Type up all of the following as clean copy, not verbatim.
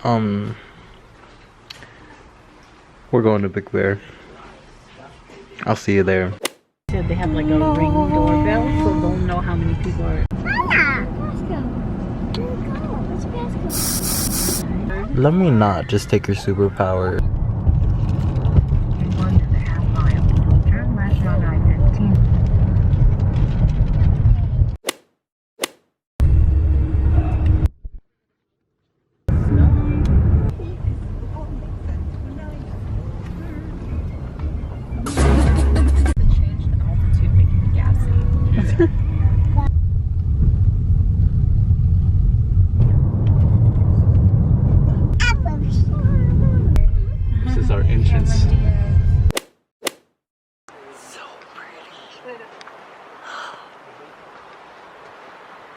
We're going to Big Bear. I'll see you there. They have like a ring doorbell, so they'll know how many people are. Let me not just take your superpower. Turn left on I-15. This is our entrance. So pretty.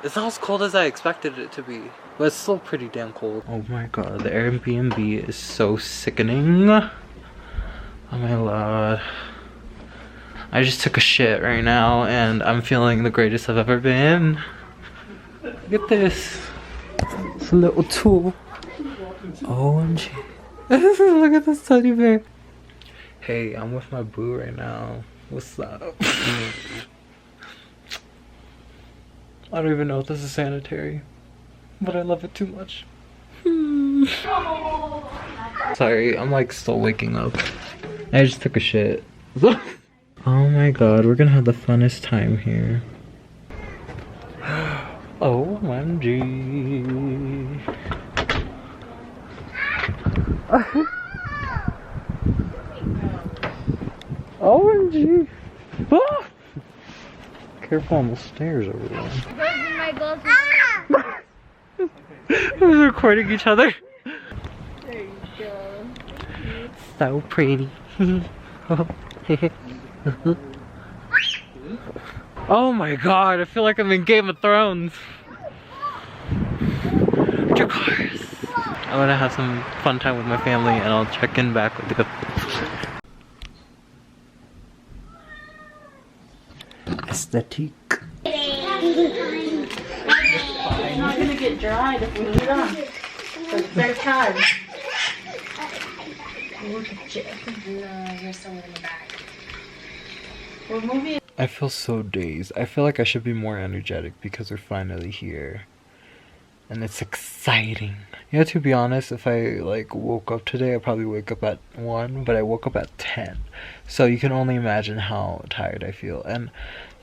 It's not as cold as I expected it to be, but it's still pretty damn cold. Oh my god, the Airbnb is so sickening. Oh my lord. I just took a shit right now and I'm feeling the greatest I've ever been. Look at this. It's a little tool. OMG. Look at this teddy bear. Hey, I'm with my boo right now. What's up? I don't even know if this is sanitary, but I love it too much. Sorry, I'm like still waking up. I just took a shit. Oh my god, we're gonna have the funnest time here. OMG. OMG. Ah! Careful on the stairs over there. We're recording each other. There you go. So pretty. Oh my god, I feel like I'm in Game of Thrones. Cars. I'm gonna have some fun time with my family and I'll check in back with you. Aesthetic. It's not gonna get dried if we leave it on. For the third time. Look at you. No, you're still in the back. We're moving. I feel so dazed. I feel like I should be more energetic because we're finally here. And it's exciting. You know, to be honest, if I like woke up today, I'd probably wake up at 1, but I woke up at 10. So you can only imagine how tired I feel. And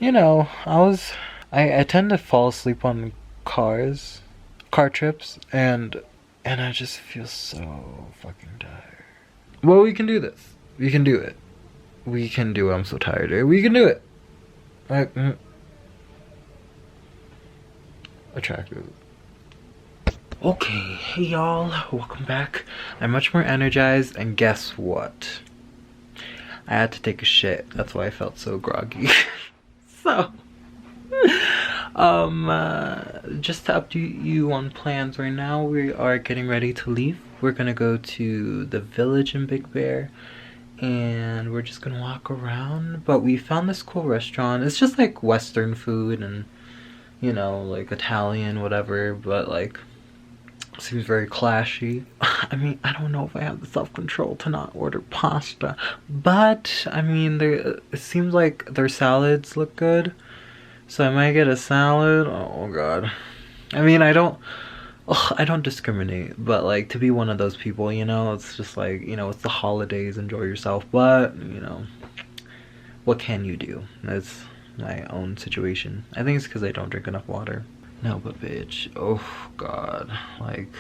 you know, I tend to fall asleep on car trips, and I just feel so fucking tired. Well, we can do this. We can do it. We can do it. I'm so tired. We can do it. Attractive. Okay, hey y'all, welcome back. I'm much more energized, and guess what? I had to take a shit. That's why I felt so groggy. So, just to update you on plans right now, we are getting ready to leave. We're gonna go to the village in Big Bear, and we're just gonna walk around. But we found this cool restaurant. It's just like Western food and, you know, like Italian, whatever, but like, seems very clashy. I mean, I don't know if I have the self-control to not order pasta, but I mean, it seems like their salads look good, so I might get a salad. Oh god. I mean, I don't discriminate, but like, to be one of those people, you know, it's just like, you know, it's the holidays, enjoy yourself, but you know, what can you do? That's my own situation. I think it's because I don't drink enough water. No, but bitch, oh god, like,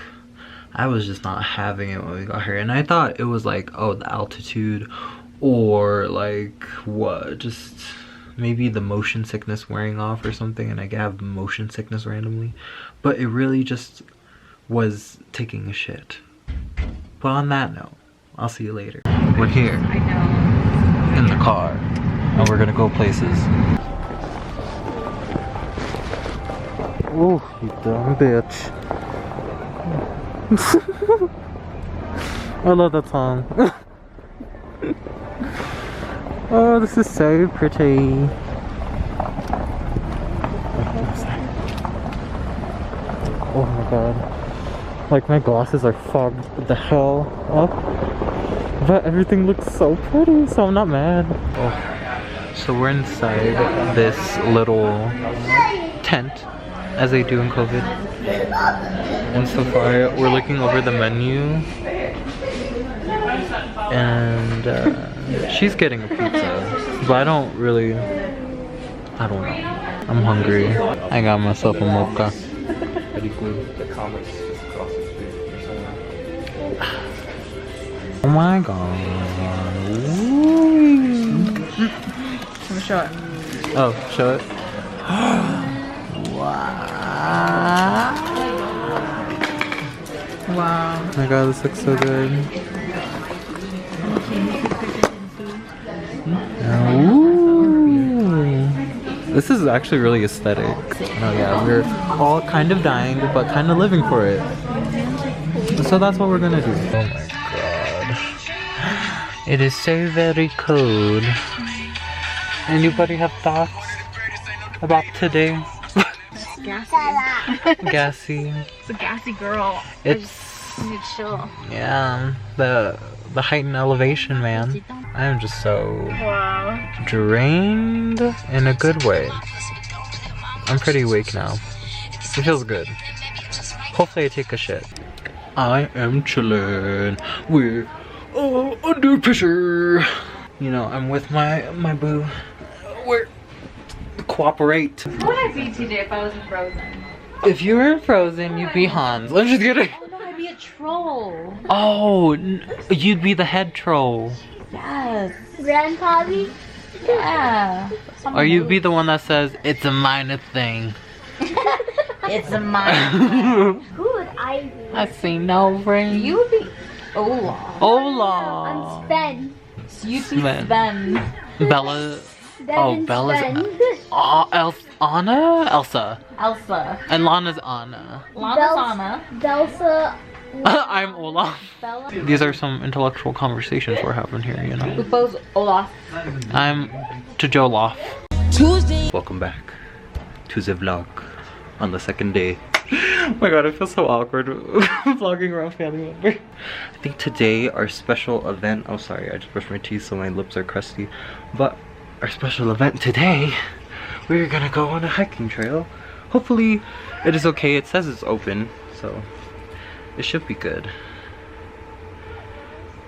I was just not having it when we got here, and I thought it was like, oh, the altitude, or like, what, just maybe the motion sickness wearing off or something, and I have motion sickness randomly, but it really just was taking a shit. But on that note, I'll see you later. We're here, in the car, and we're gonna go places. Oh, you dumb bitch. I love that song. Oh, this is so pretty. Oh my god. Like my glasses are fogged the hell up. But everything looks so pretty, so I'm not mad. Oh. So we're inside this little tent, as they do in COVID. And so far, we're looking over the menu. And she's getting a pizza. But I don't know. I'm hungry. I got myself a mocha. Pretty good. The comics just across the street or somewhere. Oh my god. Ooh. Let me show it. Oh, show it. Wow. Wow. Oh my god, this looks so good. Ooh. This is actually really aesthetic. Oh yeah, we're all kind of dying, but kind of living for it. So that's what we're gonna do. Oh my god. It is so very cold. Anybody have thoughts about today? Gassy. Gassy. It's a gassy girl. It's I need to chill. yeah, the heightened elevation, man. I am just so drained in a good way. I'm pretty awake now. It feels good. Hopefully I take a shit. I am chillin'. We're under pressure. You know, I'm with my boo. We're cooperate. What would I be today if I was in Frozen? If you were Frozen, you'd be Hans. I'm just kidding. Oh no, I'd be a troll. Oh, you'd be the head troll. Yes. Grandpappy? Yeah. Or you'd be the one that says, it's a minor thing. It's a mine. Who would I be? I see no ring. You would be Olaf. Hola. I'm Sven. You'd be Sven. Sven. Bella. Sven Oh, and Bella's Sven. Anna? Elsa. Elsa. And Lana's Anna. Lana's Anna. Belsa. I'm Olaf. Bella. These are some intellectual conversations we're having here, you know. Lupo's Olaf. I'm Tajolof. Tuesday. Welcome back to the vlog on the second day. Oh my god, I feel so awkward vlogging around family members. I think today our special event, oh sorry, I just brushed my teeth so my lips are crusty. But our special event today, we're gonna go on a hiking trail. Hopefully it is okay. It says it's open, so it should be good.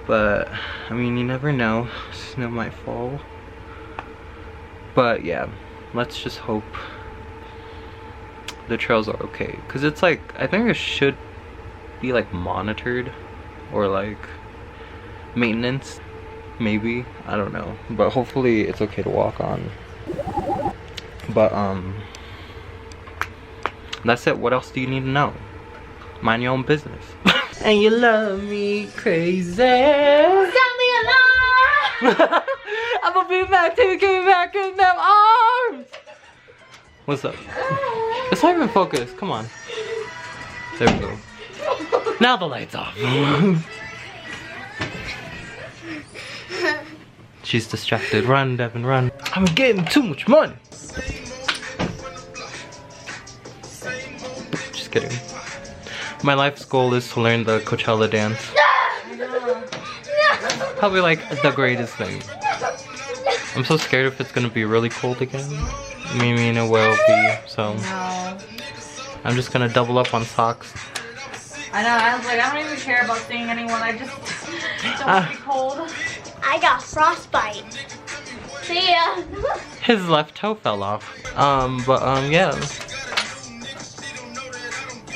But I mean, you never know, snow might fall. But yeah, let's just hope the trails are okay, because it's like, I think it should be like monitored or like maintenance, maybe, I don't know, but hopefully it's okay to walk on. But that's it. What else do you need to know? Mind your own business. And you love me crazy. Sound the alarm! I'ma be back till you get back in them arms. What's up? It's not even focused. Come on. There we go. Now the light's off. She's distracted. Run, Devin, run. I'm getting too much money. Just kidding. My life's goal is to learn the Coachella dance. Probably like the greatest thing. I'm so scared if it's gonna be really cold again. I mean it will be, so No. I'm just gonna double up on socks. I know, I was like, I don't even care about seeing anyone, I just don't want to be cold. I got frostbite. See ya. His left toe fell off. Yeah.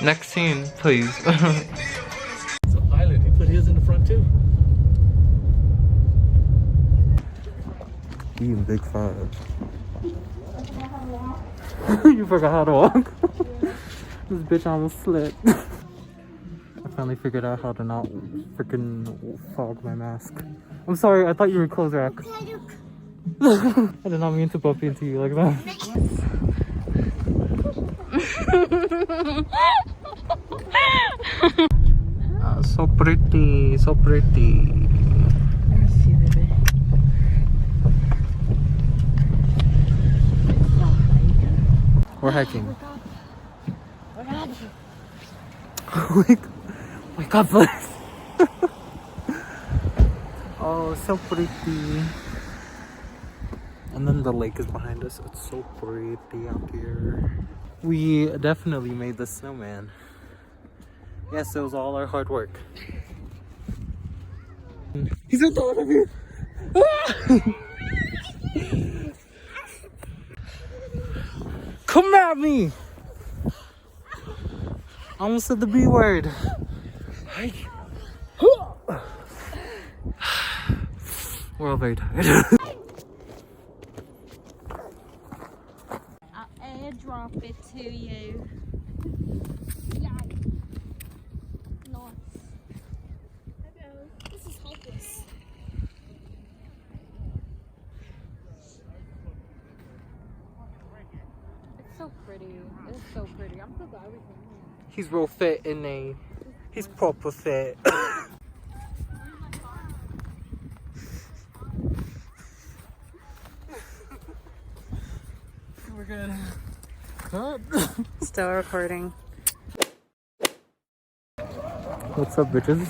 Next scene, please. It's a pilot. He put his in the front too. You in Big 5. You forgot how to walk. This bitch almost slipped. I finally figured out how to not freaking fog my mask. I'm sorry, I thought you were clothes rack. I did not mean to bump into you like that. So pretty, so pretty. Let me see, baby. We're hiking. We're not. Like, my god, bless. Oh, so pretty. And then the lake is behind us. It's so pretty out here. We definitely made the snowman. Yes, it was all our hard work. He's on top of you. Come at me! I almost said the B word. We're all very tired. I'll airdrop it to you. Yeah. Nice. Hello. This is hopeless. It's so pretty. It's so pretty. I'm so glad we came here. He's real fit in a. He's proper fit. We're good. Still recording. What's up, bitches?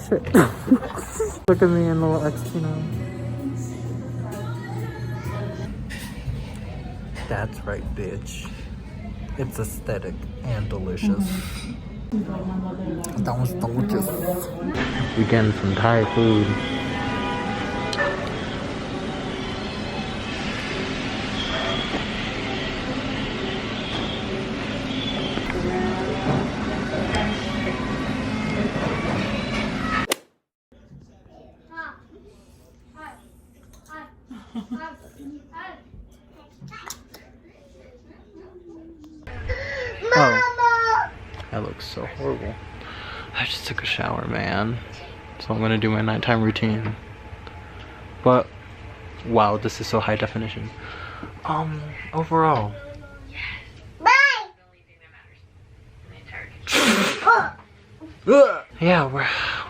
Shit. Look at me in the little XT now. That's right, bitch. It's aesthetic and delicious. That was delicious. We getting some Thai food. Oh, that looks so horrible. I just took a shower, man. So I'm gonna do my nighttime routine. But wow, this is so high definition. Overall. Yeah,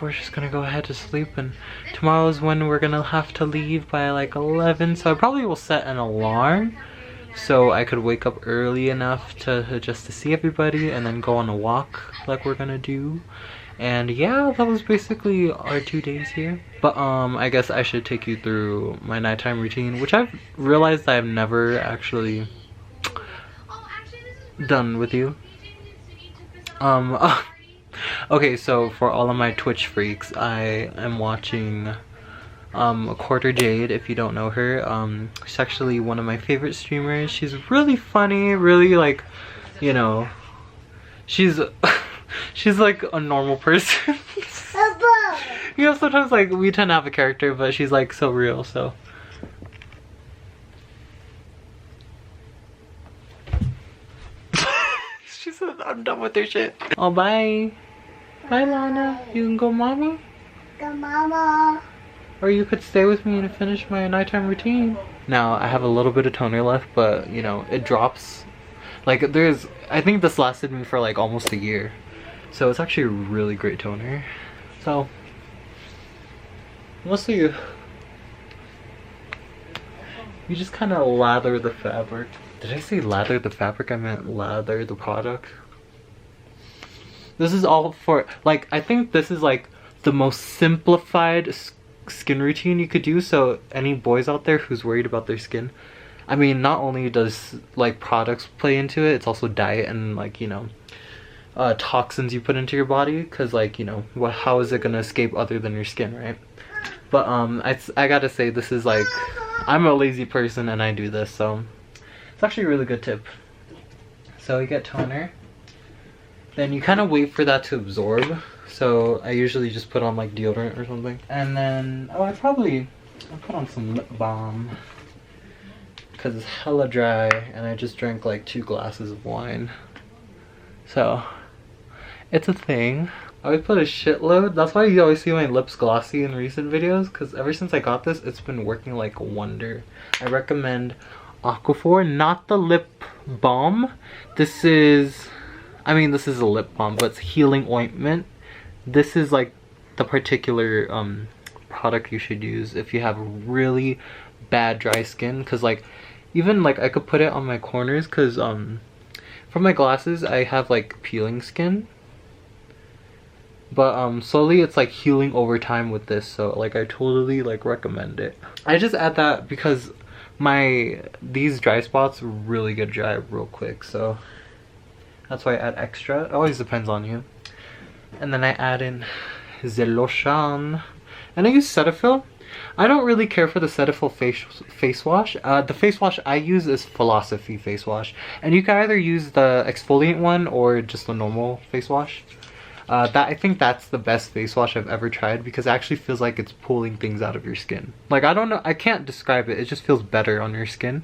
we're just gonna go ahead to sleep, and tomorrow's when we're gonna have to leave by like 11, so I probably will set an alarm so I could wake up early enough to just to see everybody and then go on a walk like we're gonna do. And yeah, that was basically our 2 days here. But I guess I should take you through my nighttime routine, which I've realized I've never actually done with you. Okay, so for all of my Twitch freaks, I am watching Quarter Jade, if you don't know her. She's actually one of my favorite streamers. She's really funny, really like, you know, she's she's like a normal person. You know, sometimes like we tend to have a character, but she's like so real, so. She said I'm done with her shit. Oh, bye. Bye, Lana. You can go, mommy. Go, mama. Or you could stay with me and finish my nighttime routine. Now, I have a little bit of toner left, but, you know, it drops. Like, I think this lasted me for, like, almost a year. So, it's actually a really great toner. So, mostly you just kind of lather the fabric. Did I say lather the fabric? I meant lather the product. This is all for, like, I think this is, like, the most simplified skin routine you could do, so any boys out there who's worried about their skin, I mean, not only does like products play into it, it's also diet and like, you know, toxins you put into your body, because like, you know, how is it gonna escape other than your skin, right? But I gotta say, this is like, I'm a lazy person and I do this, so it's actually a really good tip. So you get toner, then you kind of wait for that to absorb. So I usually just put on like deodorant or something. And then, I'll put on some lip balm because it's hella dry and I just drank like 2 glasses of wine. So, it's a thing. I always put a shitload. That's why you always see my lips glossy in recent videos, because ever since I got this, it's been working like a wonder. I recommend Aquaphor, not the lip balm. This is a lip balm, but it's healing ointment. This is like the particular product you should use if you have really bad dry skin, because like even like I could put it on my corners, because from my glasses I have like peeling skin, But slowly it's like healing over time with this, so like I totally like recommend it. I just add that because these dry spots really get dry real quick, so that's why I add extra. It always depends on you. And then I add in the lotion, and I use Cetaphil. I don't really care for the Cetaphil face wash. The face wash I use is Philosophy face wash, and you can either use the exfoliant one or just the normal face wash. I think that's the best face wash I've ever tried because it actually feels like it's pulling things out of your skin. Like, I don't know, I can't describe it. It just feels better on your skin.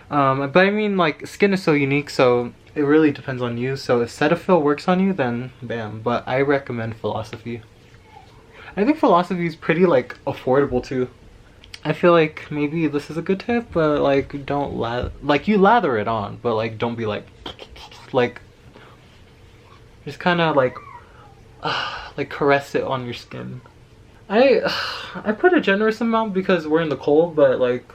But I mean, like, skin is so unique, so it really depends on you. So if Cetaphil works on you, then bam. But I recommend Philosophy. I think Philosophy is pretty like affordable too. I feel like maybe this is a good tip, but like don't you lather it on, but like don't be like just kind of like caress it on your skin. I put a generous amount because we're in the cold, but like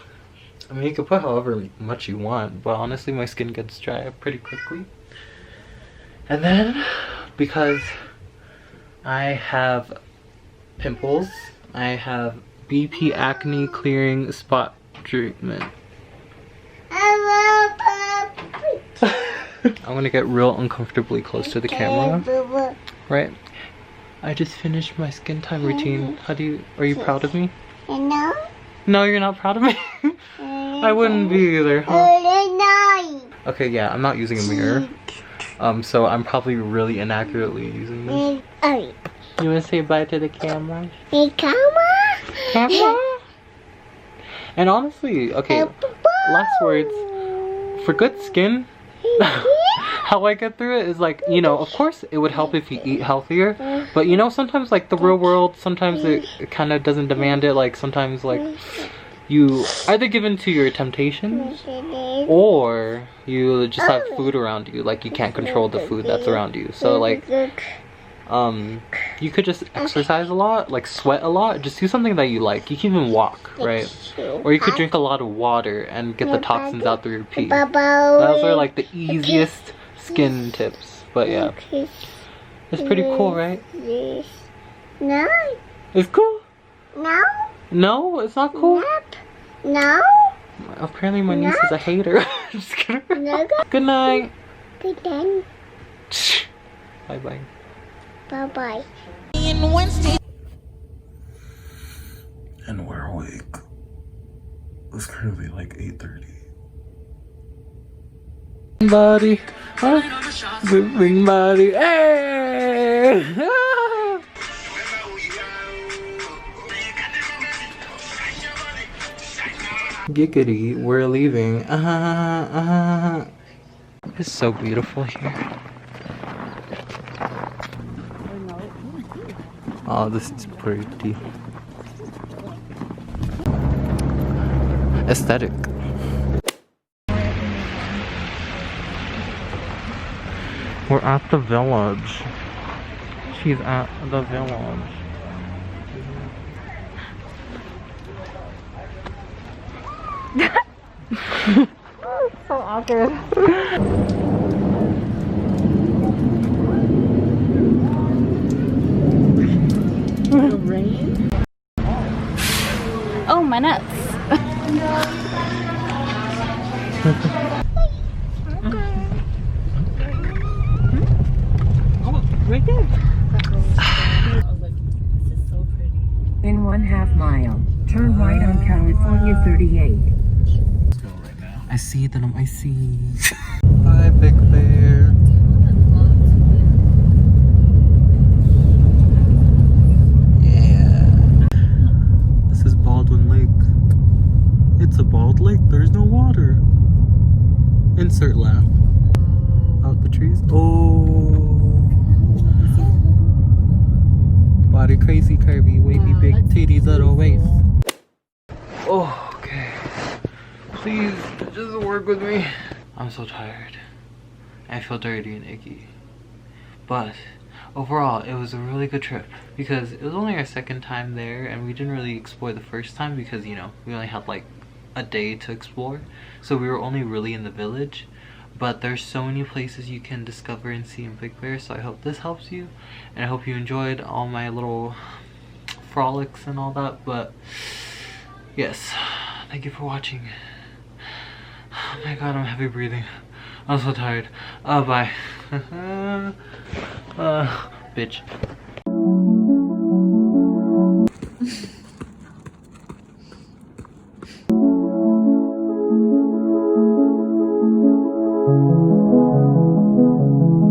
I mean you can put however much you want, but honestly my skin gets dry pretty quickly. And then because I have pimples, I have BP acne clearing spot treatment. I'm gonna get real uncomfortably close to the camera, right? I just finished my skin time routine. Are you proud of me? No. No, you're not proud of me? I wouldn't be either, huh? Okay, yeah, I'm not using a mirror. So I'm probably really inaccurately using this. You wanna say bye to the camera? Camera? And honestly, okay, last words. For good skin, how I get through it is like, you know, of course it would help if you eat healthier, but you know, sometimes like the real world, sometimes it kind of doesn't demand it. Like sometimes like you either give in to your temptations or you just have food around you, like you can't control the food that's around you. So like you could just exercise a lot, like sweat a lot, just do something that you like. You can even walk, right? Or you could drink a lot of water and get the toxins out through your pee. Those are like the easiest skin tips. But yeah, it's pretty cool, right? No. It's cool? No. No, it's not cool? No. Apparently my niece is a hater. Just kidding. Good night. Good night. Bye bye. Bye bye. And we're awake. It's currently like 8:30. Body, huh? Moving body, hey! Giggity, we're leaving. It's so beautiful here. Oh, this is pretty aesthetic. We're at the village. She's at the village. So awkward. Rain? Oh, my nuts. Right there. I was like, this is so pretty. In 1/2 mile, turn right on California 38. Let's go right now. I see them, I see. Bye, Big Bear. Yeah. This is Baldwin Lake. It's a bald lake, there's no water. Insert laugh. Out the trees. Oh. Body crazy curvy, wavy, big titties, little waist. Oh, okay. Please, just work with me. I'm so tired. I feel dirty and icky. But overall, it was a really good trip because it was only our second time there and we didn't really explore the first time because, you know, we only had like a day to explore. So we were only really in the village. but there's so many places you can discover and see in Big Bear, so I hope this helps you, and I hope you enjoyed all my little frolics and all that. But yes, thank you for watching. Oh my god, I'm heavy breathing. I'm so tired. Bye. Bitch.